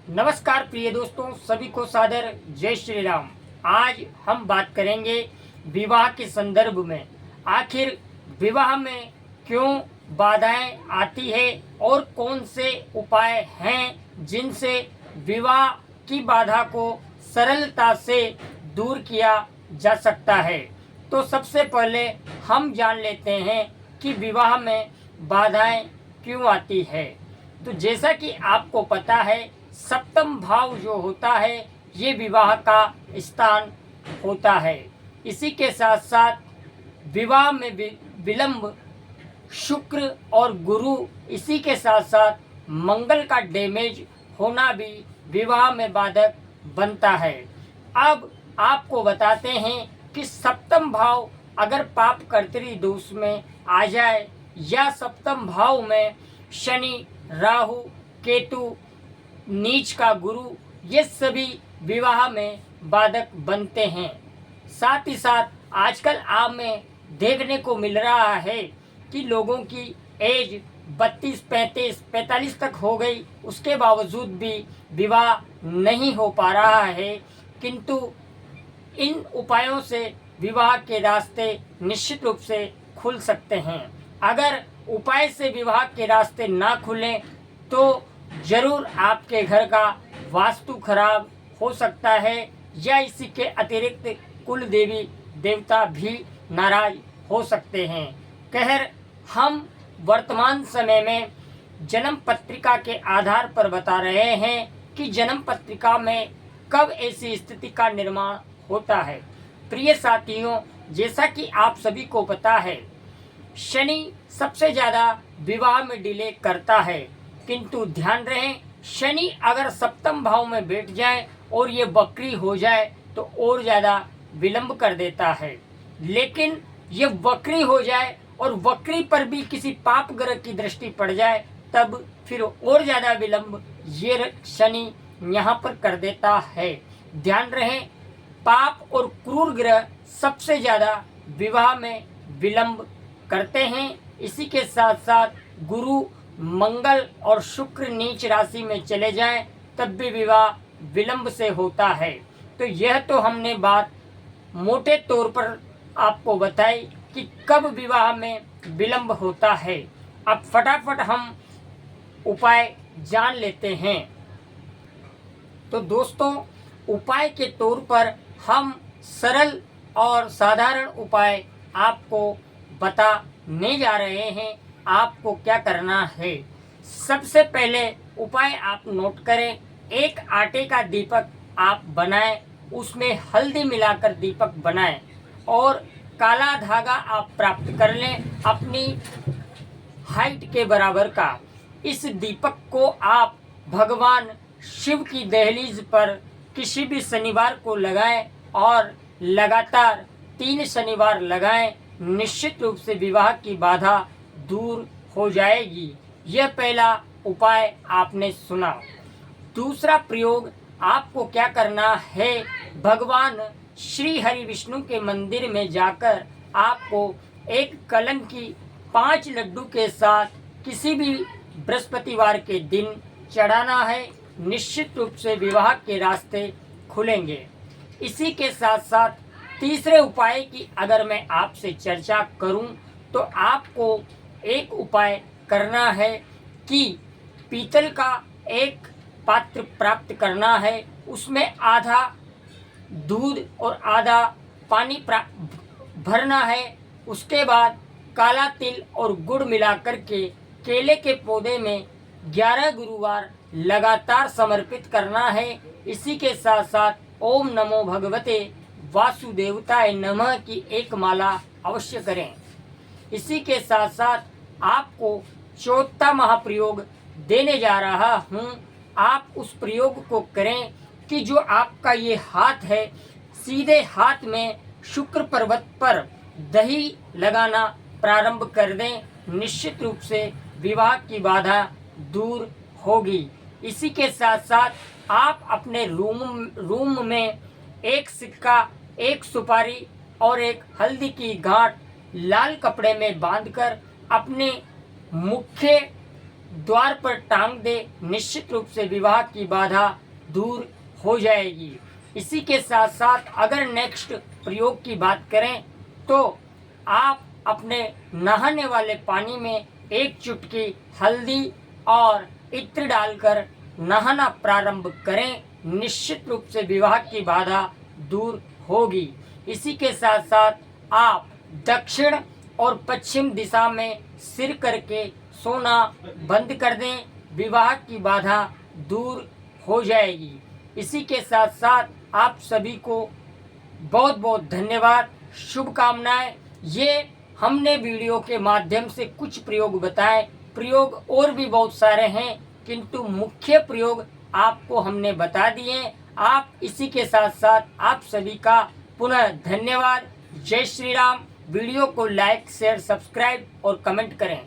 नमस्कार प्रिय दोस्तों, सभी को सादर जय श्री राम। आज हम बात करेंगे विवाह के संदर्भ में। आखिर विवाह में क्यों बाधाएं आती है और कौन से उपाय हैं जिनसे विवाह की बाधा को सरलता से दूर किया जा सकता है। तो सबसे पहले हम जान लेते हैं कि विवाह में बाधाएं क्यों आती है। तो जैसा कि आपको पता है, सप्तम भाव जो होता है ये विवाह का स्थान होता है। इसी के साथ साथ विवाह में विलंब शुक्र और गुरु, इसी के साथ साथ मंगल का डैमेज होना भी विवाह में बाधक बनता है। अब आपको बताते हैं कि सप्तम भाव अगर पाप कर्तरी दोष में आ जाए या सप्तम भाव में शनि, राहु, केतु, नीच का गुरु, ये सभी विवाह में बाधक बनते हैं। साथ ही साथ आजकल आप में देखने को मिल रहा है कि लोगों की एज 32, 35, 45 तक हो गई, उसके बावजूद भी विवाह नहीं हो पा रहा है। किंतु इन उपायों से विवाह के रास्ते निश्चित रूप से खुल सकते हैं। अगर उपाय से विवाह के रास्ते ना खुलें तो जरूर आपके घर का वास्तु खराब हो सकता है या इसी के अतिरिक्त कुल देवी देवता भी नाराज हो सकते हैं। खैर, हम वर्तमान समय में जन्म पत्रिका के आधार पर बता रहे हैं कि जन्म पत्रिका में कब ऐसी स्थिति का निर्माण होता है। प्रिय साथियों, जैसा कि आप सभी को पता है, शनि सबसे ज़्यादा विवाह में डिले करता है। किंतु ध्यान रहे, शनि अगर सप्तम भाव में बैठ जाए और ये वक्री हो जाए तो और ज़्यादा विलंब कर देता है। लेकिन ये वक्री हो जाए और वक्री पर भी किसी पाप ग्रह की दृष्टि पड़ जाए तब फिर और ज़्यादा विलंब ये शनि यहाँ पर कर देता है। ध्यान रहे, पाप और क्रूर ग्रह सबसे ज़्यादा विवाह में विलंब करते हैं। इसी के साथ साथ गुरु, मंगल और शुक्र नीच राशि में चले जाएं तब भी विवाह विलंब से होता है। तो यह तो हमने बात मोटे तौर पर आपको बताई कि कब विवाह में विलंब होता है। अब फटाफट हम उपाय जान लेते हैं। तो दोस्तों, उपाय के तौर पर हम सरल और साधारण उपाय आपको बताने जा रहे हैं। आपको क्या करना है, सबसे पहले उपाय आप नोट करें। एक आटे का दीपक आप बनाएं, उसमें हल्दी मिलाकर दीपक बनाएं और काला धागा आप प्राप्त कर लें अपनी हाइट के बराबर का। इस दीपक को आप भगवान शिव की दहलीज पर किसी भी शनिवार को लगाएं और लगातार 3 शनिवार लगाएं। निश्चित रूप से विवाह की बाधा दूर हो जाएगी। यह पहला उपाय आपने सुना। दूसरा प्रयोग आपको क्या करना है, भगवान श्री हरि विष्णु के मंदिर में जाकर आपको एक कलम की 5 लड्डू के साथ किसी भी बृहस्पतिवार के दिन चढ़ाना है। निश्चित रूप से विवाह के रास्ते खुलेंगे। इसी के साथ साथ तीसरे उपाय की अगर मैं आपसे चर्चा करूं तो आपको एक उपाय करना है कि पीतल का एक पात्र प्राप्त करना है, उसमें आधा दूध और आधा पानी भरना है। उसके बाद काला तिल और गुड़ मिलाकर के केले के पौधे में 11 गुरुवार लगातार समर्पित करना है। इसी के साथ साथ ओम नमो भगवते वासुदेवताय नमः की एक माला अवश्य करें। इसी के साथ साथ आपको चौथा महाप्रयोग देने जा रहा हूँ। आप उस प्रयोग को करें कि जो आपका ये हाथ है, सीधे हाथ में शुक्र पर्वत पर दही लगाना प्रारंभ कर दें। निश्चित रूप से विवाह की बाधा दूर होगी। इसी के साथ साथ आप अपने रूम में एक सिक्का, एक सुपारी और एक हल्दी की गांठ लाल कपड़े में बांधकर अपने मुख्य द्वार पर टांग दे, निश्चित रूप से विवाह की बाधा दूर हो जाएगी। इसी के साथ साथ अगर नेक्स्ट प्रयोग की बात करें तो आप अपने नहाने वाले पानी में एक चुटकी हल्दी और इत्र डालकर नहाना प्रारंभ करें, निश्चित रूप से विवाह की बाधा दूर होगी। इसी के साथ साथ आप दक्षिण और पश्चिम दिशा में सिर करके सोना बंद कर दें, विवाह की बाधा दूर हो जाएगी। इसी के साथ साथ आप सभी को बहुत बहुत धन्यवाद, शुभकामनाएं। ये हमने वीडियो के माध्यम से कुछ प्रयोग बताए, प्रयोग और भी बहुत सारे हैं किंतु मुख्य प्रयोग आपको हमने बता दिए। आप इसी के साथ साथ आप सभी का पुनः धन्यवाद। जय श्री राम। वीडियो को लाइक, शेयर, सब्सक्राइब और कमेंट करें।